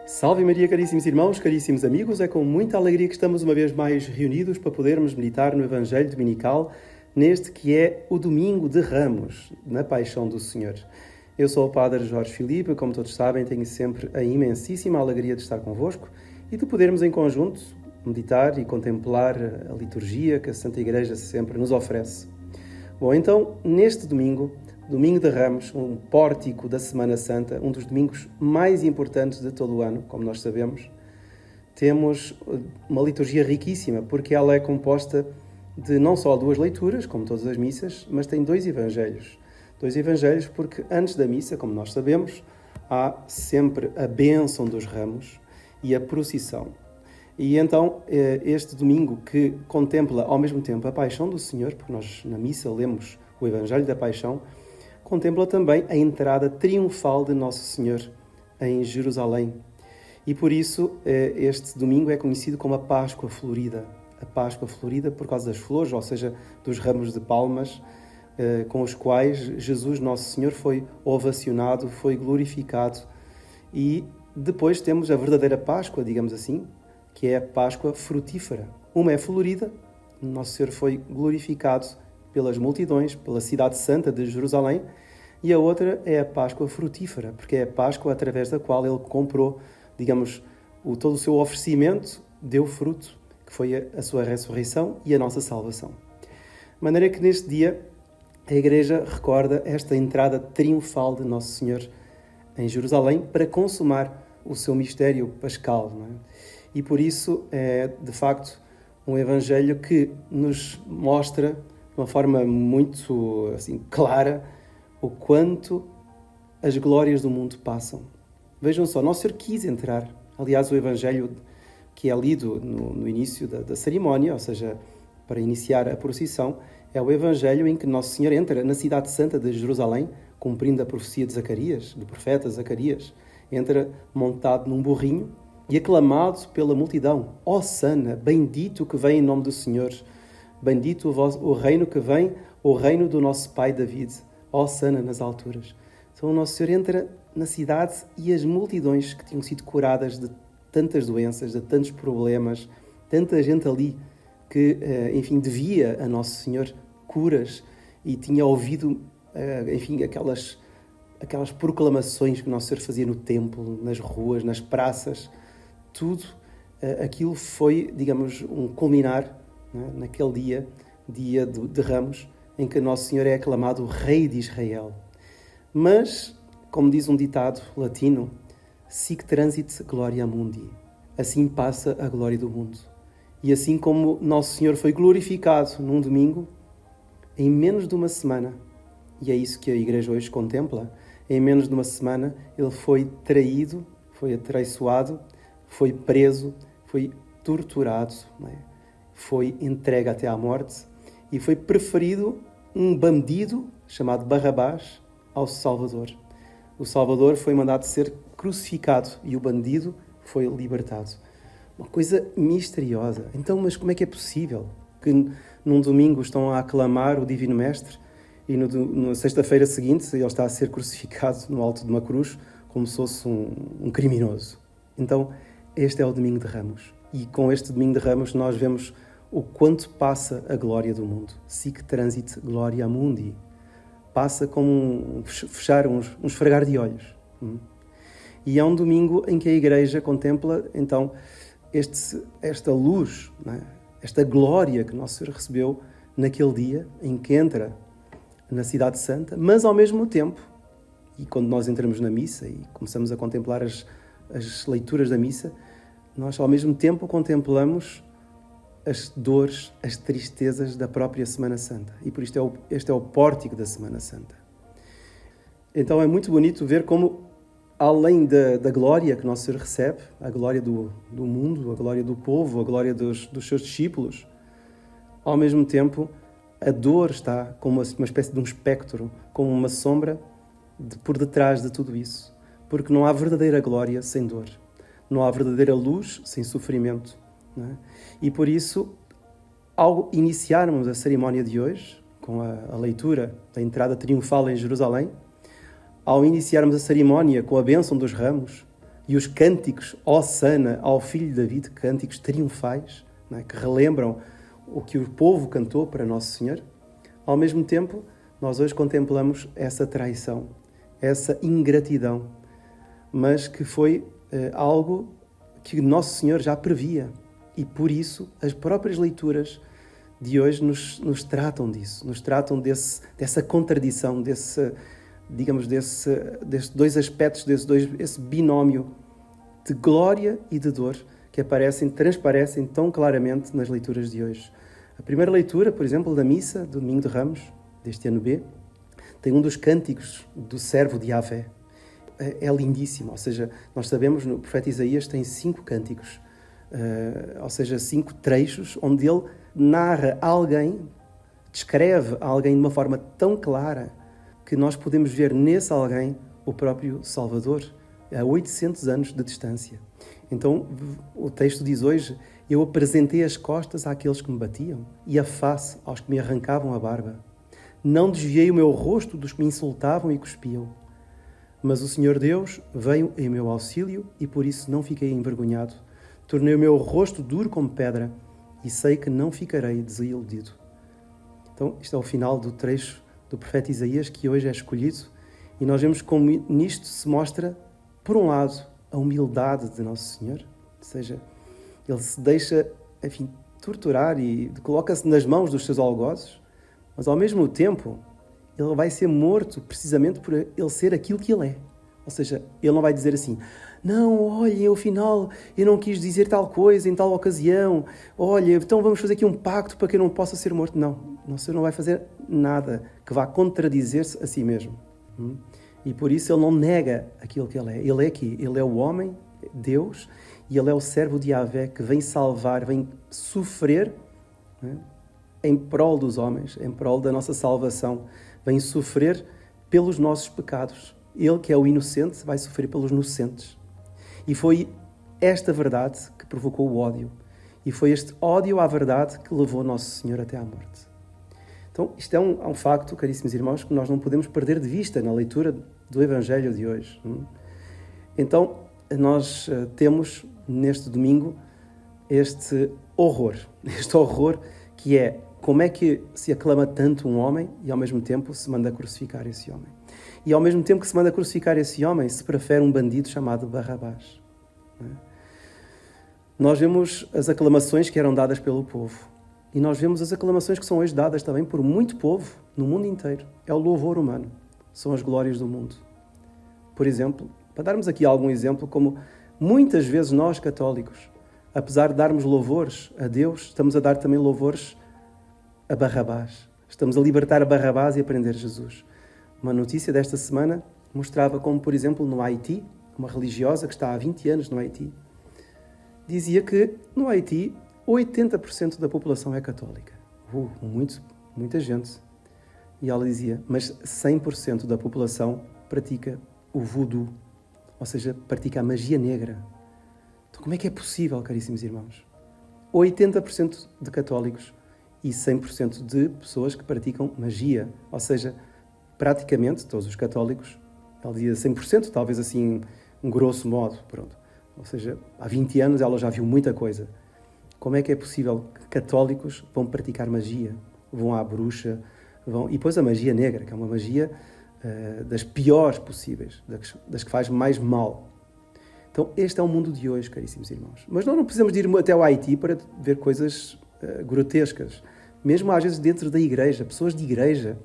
Salve Maria, caríssimos irmãos, caríssimos amigos, é com muita alegria que estamos uma vez mais reunidos para podermos meditar no Evangelho Dominical, neste que é o Domingo de Ramos, na Paixão do Senhor. Eu sou o Padre Jorge Filipe, como todos sabem, tenho sempre a imensíssima alegria de estar convosco e de podermos em conjunto meditar e contemplar a liturgia que a Santa Igreja sempre nos oferece. Bom, então, neste domingo, Domingo de Ramos, um pórtico da Semana Santa, um dos domingos mais importantes de todo o ano, como nós sabemos, temos uma liturgia riquíssima, porque ela é composta de não só duas leituras, como todas as missas, mas tem dois evangelhos. Dois evangelhos porque antes da missa, como nós sabemos, há sempre a bênção dos ramos e a procissão. E então, este domingo que contempla ao mesmo tempo a Paixão do Senhor, porque nós na missa lemos o Evangelho da Paixão, contempla também a entrada triunfal de Nosso Senhor em Jerusalém. E por isso este domingo é conhecido como a Páscoa Florida. A Páscoa Florida por causa das flores, ou seja, dos ramos de palmas, com os quais Jesus, Nosso Senhor, foi ovacionado, foi glorificado. E depois temos a verdadeira Páscoa, digamos assim, que é a Páscoa frutífera. Uma é florida, Nosso Senhor foi glorificado pelas multidões, pela cidade santa de Jerusalém, e a outra é a Páscoa frutífera, porque é a Páscoa através da qual ele comprou, digamos, todo o seu oferecimento deu fruto, que foi a sua ressurreição e a nossa salvação. De maneira que neste dia a Igreja recorda esta entrada triunfal de Nosso Senhor em Jerusalém para consumar o seu mistério pascal, não é? E por isso é, de facto, um Evangelho que nos mostra de uma forma muito assim, clara o quanto as glórias do mundo passam. Vejam só, Nosso Senhor quis entrar. Aliás, o Evangelho que é lido no início da cerimónia, ou seja, para iniciar a procissão, é o Evangelho em que Nosso Senhor entra na cidade santa de Jerusalém, cumprindo a profecia de Zacarias, do profeta Zacarias. Entra montado num burrinho e aclamado pela multidão. Hosana, bendito que vem em nome do Senhor. Bendito o reino que vem, o reino do nosso pai David. Hosana nas alturas. Então o Nosso Senhor entra na cidade e as multidões que tinham sido curadas de tantas doenças, de tantos problemas, tanta gente ali que, enfim, devia a Nosso Senhor curas e tinha ouvido, enfim, aquelas proclamações que Nosso Senhor fazia no templo, nas ruas, nas praças. Tudo aquilo foi, digamos, um culminar, né, naquele dia de Ramos, em que Nosso Senhor é aclamado o Rei de Israel. Mas, como diz um ditado latino, sic transit gloria mundi, assim passa a glória do mundo. E assim como Nosso Senhor foi glorificado num domingo, em menos de uma semana, e é isso que a Igreja hoje contempla, em menos de uma semana ele foi traído, foi atraiçoado, foi preso, foi torturado, não é? Foi entregue até à morte e foi preferido um bandido chamado Barrabás ao Salvador. O Salvador foi mandado ser crucificado e o bandido foi libertado. Uma coisa misteriosa. Então, mas como é que é possível que num domingo estão a aclamar o Divino Mestre e na sexta-feira seguinte ele está a ser crucificado no alto de uma cruz como se fosse um criminoso? Então, este é o Domingo de Ramos. E com este Domingo de Ramos nós vemos o quanto passa a glória do mundo. Sic transit gloria mundi. Passa como fechar um esfregar de olhos. E é um domingo em que a Igreja contempla, então, esta luz, né? Esta glória que Nosso Senhor recebeu naquele dia em que entra na Cidade Santa, mas ao mesmo tempo, e quando nós entramos na missa e começamos a contemplar as leituras da missa, nós ao mesmo tempo contemplamos as dores, as tristezas da própria Semana Santa. E por isto este é o pórtico da Semana Santa. Então é muito bonito ver como, além da glória que Nosso Senhor recebe, a glória do mundo, a glória do povo, a glória dos seus discípulos, ao mesmo tempo a dor está como uma espécie de um espectro, como uma sombra por detrás de tudo isso. Porque não há verdadeira glória sem dor. Não há verdadeira luz sem sofrimento. Não é? E por isso, ao iniciarmos a cerimónia de hoje, com a leitura da entrada triunfal em Jerusalém, ao iniciarmos a cerimónia com a bênção dos ramos, E os cânticos, Hosanna ao Filho de David, cânticos triunfais, não é? Que relembram o que o povo cantou para Nosso Senhor. Ao mesmo tempo, nós hoje contemplamos essa traição, essa ingratidão, mas que foi algo que Nosso Senhor já previa. E por isso as próprias leituras de hoje nos tratam disso, nos tratam dessa contradição, desses dois aspectos, esse binómio de glória e de dor que transparecem tão claramente nas leituras de hoje. A primeira leitura, por exemplo, da missa do Domingo de Ramos, deste ano B, tem um dos cânticos do servo de Yahvé. É lindíssimo, ou seja, nós sabemos, no profeta Isaías tem 5 cânticos, ou seja, 5 trechos, onde ele narra alguém, descreve alguém de uma forma tão clara que nós podemos ver nesse alguém o próprio Salvador, a 800 anos de distância. Então, o texto diz hoje: eu apresentei as costas àqueles que me batiam e a face aos que me arrancavam a barba. Não desviei o meu rosto dos que me insultavam e cuspiam. Mas o Senhor Deus veio em meu auxílio e por isso não fiquei envergonhado. Tornei o meu rosto duro como pedra e sei que não ficarei desiludido. Então, isto é o final do trecho do profeta Isaías que hoje é escolhido, e nós vemos como nisto se mostra, por um lado, a humildade de Nosso Senhor, ou seja, ele se deixa, enfim, torturar e coloca-se nas mãos dos seus algozes, mas ao mesmo tempo ele vai ser morto precisamente por ele ser aquilo que ele é. Ou seja, ele não vai dizer assim: não, olhem, afinal, eu não quis dizer tal coisa em tal ocasião, olha, então vamos fazer aqui um pacto para que eu não possa ser morto. Não, o Senhor não vai fazer nada que vá contradizer-se a si mesmo. E por isso ele não nega aquilo que ele é. Ele é aqui, ele é o homem, Deus, e ele é o servo de Yahvé que vem salvar, vem sofrer, né, em prol dos homens, em prol da nossa salvação, vem sofrer pelos nossos pecados. Ele, que é o inocente, vai sofrer pelos inocentes. E foi esta verdade que provocou o ódio. E foi este ódio à verdade que levou Nosso Senhor até à morte. Então, isto é um facto, caríssimos irmãos, que nós não podemos perder de vista na leitura do Evangelho de hoje. Então, nós temos, neste domingo, este horror que é como é que se aclama tanto um homem e, ao mesmo tempo, se manda crucificar esse homem. E, ao mesmo tempo que se manda crucificar esse homem, se prefere um bandido chamado Barrabás. Nós vemos as aclamações que eram dadas pelo povo. E nós vemos as aclamações que são hoje dadas também por muito povo no mundo inteiro. É o louvor humano. São as glórias do mundo. Por exemplo, para darmos aqui algum exemplo, como muitas vezes nós, católicos, apesar de darmos louvores a Deus, estamos a dar também louvores a Barrabás. Estamos a libertar a Barrabás e a prender Jesus. Uma notícia desta semana mostrava como, por exemplo, no Haiti, uma religiosa que está há 20 anos no Haiti, dizia que no Haiti 80% da população é católica. Muita gente. E ela dizia, mas 100% da população pratica o voodoo, ou seja, pratica a magia negra. Então como é que é possível, caríssimos irmãos? 80% de católicos e 100% de pessoas que praticam magia, ou seja, praticamente todos os católicos, ela dizia 100%, talvez assim, um grosso modo, pronto. Ou seja, há 20 anos ela já viu muita coisa. Como é que é possível que católicos vão praticar magia? Vão à bruxa, e depois a magia negra, que é uma magia das piores possíveis, das que faz mais mal. Então, este é o mundo de hoje, caríssimos irmãos. Mas nós não precisamos de ir até o Haiti para ver coisas grotescas. Mesmo às vezes dentro da igreja, pessoas de igreja.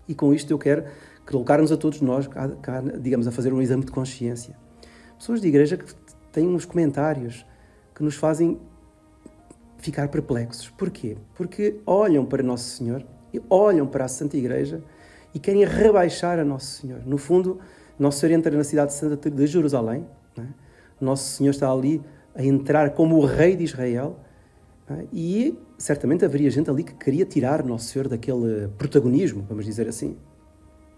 E com isto eu quero colocar-nos a todos nós, digamos, a fazer um exame de consciência. Pessoas de igreja que têm uns comentários que nos fazem ficar perplexos. Porquê? Porque olham para Nosso Senhor, e olham para a Santa Igreja e querem rebaixar a Nosso Senhor. No fundo, Nosso Senhor entra na cidade santa de Jerusalém, não é? Nosso Senhor está ali a entrar como o Rei de Israel, não é? E certamente haveria gente ali que queria tirar Nosso Senhor daquele protagonismo, vamos dizer assim.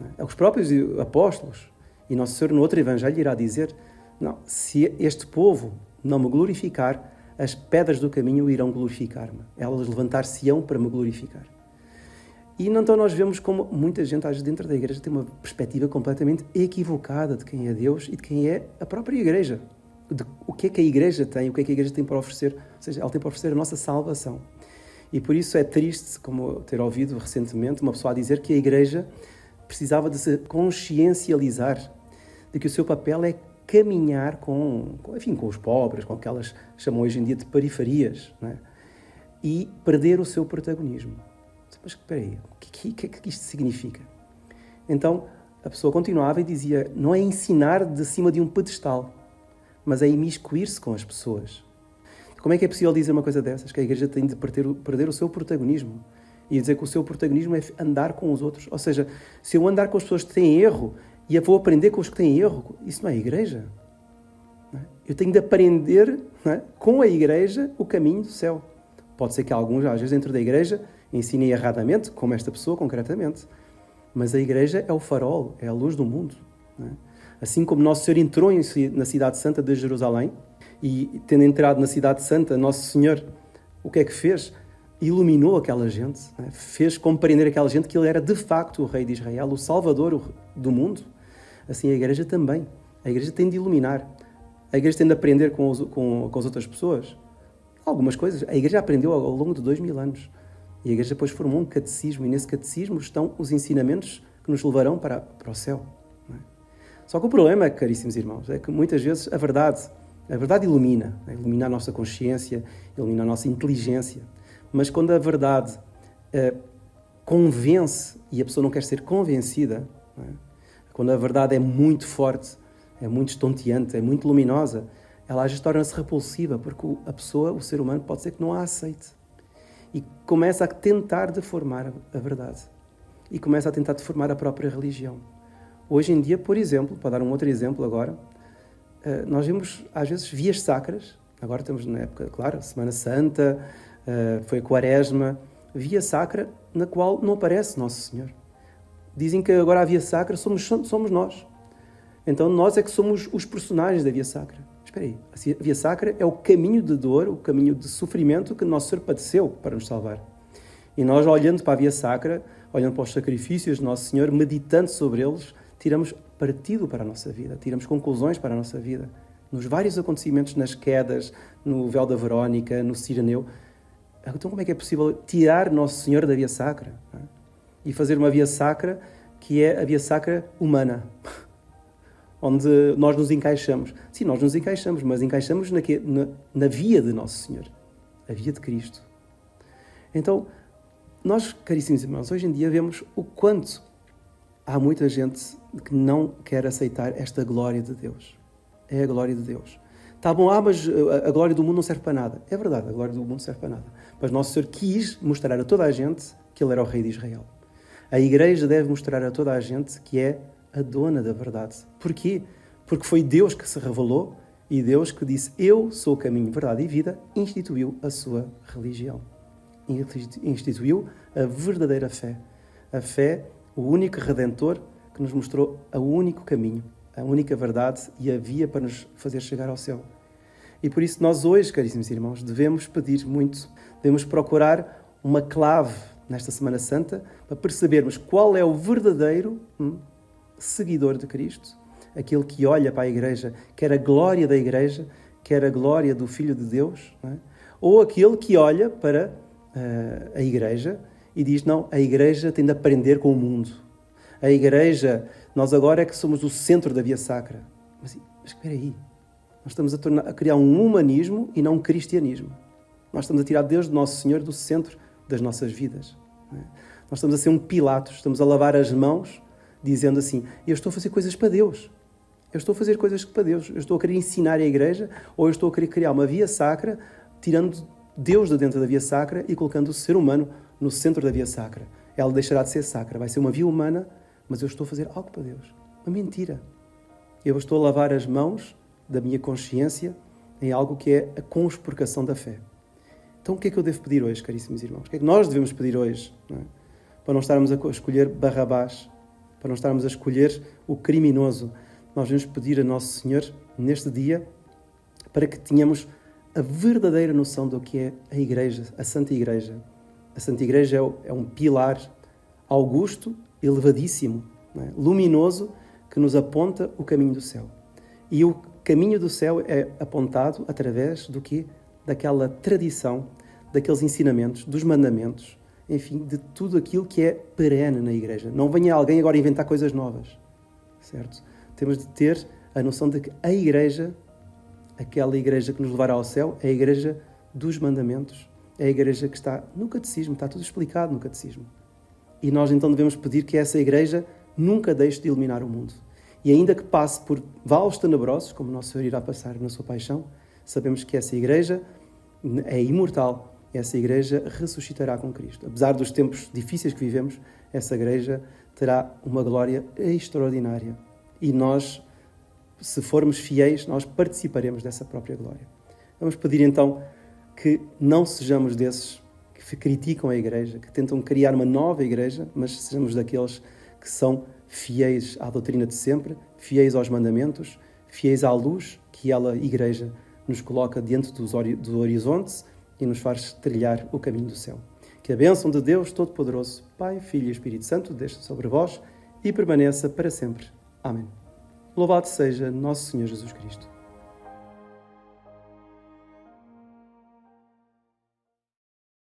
Não é? Os próprios apóstolos. E Nosso Senhor, no outro Evangelho, irá dizer: não, se este povo não me glorificar, as pedras do caminho irão glorificar-me. Elas levantar-se-ão para me glorificar. E então nós vemos como muita gente, às vezes, dentro da igreja tem uma perspectiva completamente equivocada de quem é Deus e de quem é a própria igreja. De o que é que a igreja tem, o que é que a igreja tem para oferecer. Ou seja, ela tem para oferecer a nossa salvação. E por isso é triste, como ter ouvido recentemente, uma pessoa a dizer que a igreja precisava de se consciencializar de que o seu papel é caminhar com os pobres, com aquelas chamam hoje em dia de periferias, não é? E perder o seu protagonismo. Mas espera aí, o que é que isto significa? Então, a pessoa continuava e dizia, não é ensinar de cima de um pedestal, mas é imiscuir-se com as pessoas. Como é que é possível dizer uma coisa dessas? Que a igreja tem de perder o seu protagonismo. E dizer que o seu protagonismo é andar com os outros. Ou seja, se eu andar com as pessoas que têm erro e eu vou aprender com os que têm erro, isso não é igreja. Não é? Eu tenho de aprender, não é, com a igreja o caminho do céu. Pode ser que alguns, às vezes, dentro da igreja, ensinem erradamente, como esta pessoa concretamente. Mas a igreja é o farol, é a luz do mundo. Não é? Assim como Nosso Senhor entrou na cidade santa de Jerusalém, e tendo entrado na cidade santa, Nosso Senhor, o que é que fez? Iluminou aquela gente, não é? Fez compreender aquela gente que Ele era de facto o Rei de Israel, o Salvador do mundo. Assim a igreja também. A igreja tem de iluminar. A igreja tem de aprender com as outras pessoas. Algumas coisas. A igreja aprendeu ao longo de 2000 anos. E a igreja depois formou um catecismo, e nesse catecismo estão os ensinamentos que nos levarão para o céu. Não é? Só que o problema, caríssimos irmãos, é que muitas vezes a verdade ilumina. Ilumina a nossa consciência, ilumina a nossa inteligência. Mas quando a verdade convence e a pessoa não quer ser convencida, não é? Quando a verdade é muito forte, é muito estonteante, é muito luminosa, ela às vezes torna-se repulsiva, porque a pessoa, o ser humano, pode ser que não a aceite. E começa a tentar deformar a verdade. E começa a tentar deformar a própria religião. Hoje em dia, por exemplo, para dar um outro exemplo agora, nós vemos às vezes vias sacras, agora estamos na época, claro, Semana Santa, foi a Quaresma, via sacra na qual não aparece Nosso Senhor. Dizem que agora a via sacra somos nós. Então nós é que somos os personagens da via sacra. Espera aí, a via sacra é o caminho de dor, o caminho de sofrimento que Nosso Senhor padeceu para nos salvar. E nós, olhando para a via sacra, olhando para os sacrifícios de Nosso Senhor, meditando sobre eles, tiramos partido para a nossa vida, tiramos conclusões para a nossa vida. Nos vários acontecimentos, nas quedas, no véu da Verónica, no Cireneu. Então como é que é possível tirar Nosso Senhor da via sacra? Não é? E fazer uma via sacra que é a via sacra humana, onde nós nos encaixamos. Sim, nós nos encaixamos, mas encaixamos na via de Nosso Senhor, a via de Cristo. Então, nós, caríssimos irmãos, hoje em dia vemos o quanto há muita gente que não quer aceitar esta glória de Deus. É a glória de Deus. Tá bom, mas a glória do mundo não serve para nada. É verdade, a glória do mundo não serve para nada. Mas Nosso Senhor quis mostrar a toda a gente que Ele era o Rei de Israel. A Igreja deve mostrar a toda a gente que é a dona da verdade. Porquê? Porque foi Deus que se revelou e Deus que disse, eu sou o caminho, verdade e vida, instituiu a sua religião. Instituiu a verdadeira fé. A fé, o único Redentor que nos mostrou o único caminho, a única verdade e a via para nos fazer chegar ao céu. E por isso nós hoje, caríssimos irmãos, devemos pedir muito, devemos procurar uma clave nesta Semana Santa para percebermos qual é o verdadeiro seguidor de Cristo, aquele que olha para a Igreja, quer a glória da Igreja, quer a glória do Filho de Deus, não é? Ou aquele que olha para a Igreja e diz, não, a Igreja tem de aprender com o mundo. A Igreja, nós agora é que somos o centro da via sacra. Mas espera aí, nós estamos a criar um humanismo e não um cristianismo. Nós estamos a tirar Deus do Nosso Senhor do centro das nossas vidas. Não é? Nós estamos a ser um Pilatos, estamos a lavar as mãos dizendo assim, eu estou a fazer coisas para Deus. Eu estou a fazer coisas para Deus. Eu estou a querer ensinar a Igreja ou eu estou a querer criar uma via sacra tirando Deus de dentro da via sacra e colocando o ser humano no centro da via sacra. Ela deixará de ser sacra. Vai ser uma via humana, mas eu estou a fazer algo para Deus. Uma mentira. Eu estou a lavar as mãos da minha consciência em algo que é a conspurcação da fé. Então o que é que eu devo pedir hoje, caríssimos irmãos? O que é que nós devemos pedir hoje? Não é? Para não estarmos a escolher Barrabás, para não estarmos a escolher o criminoso. Nós devemos pedir a Nosso Senhor, neste dia, para que tenhamos a verdadeira noção do que é a Igreja, a Santa Igreja. A Santa Igreja é um pilar augusto, elevadíssimo, não é? Luminoso, que nos aponta o caminho do céu. E o caminho do céu é apontado através do quê? Daquela tradição, daqueles ensinamentos, dos mandamentos, enfim, de tudo aquilo que é perene na Igreja. Não venha alguém agora inventar coisas novas, certo? Temos de ter a noção de que a Igreja, aquela Igreja que nos levará ao céu, é a Igreja dos mandamentos, é a Igreja que está no Catecismo, está tudo explicado no Catecismo. E nós então devemos pedir que essa Igreja nunca deixe de iluminar o mundo. E ainda que passe por vales tenebrosos, como o Nosso Senhor irá passar na sua paixão, sabemos que essa Igreja é imortal. Essa Igreja ressuscitará com Cristo. Apesar dos tempos difíceis que vivemos, essa Igreja terá uma glória extraordinária. E nós, se formos fiéis, nós participaremos dessa própria glória. Vamos pedir então que não sejamos desses que criticam a Igreja, que tentam criar uma nova Igreja, mas sejamos daqueles que são fiéis à doutrina de sempre, fiéis aos mandamentos, fiéis à luz que ela, Igreja, nos coloca diante do horizonte e nos faz trilhar o caminho do céu. Que a bênção de Deus Todo-Poderoso, Pai, Filho e Espírito Santo, desça sobre vós e permaneça para sempre. Amém. Louvado seja Nosso Senhor Jesus Cristo.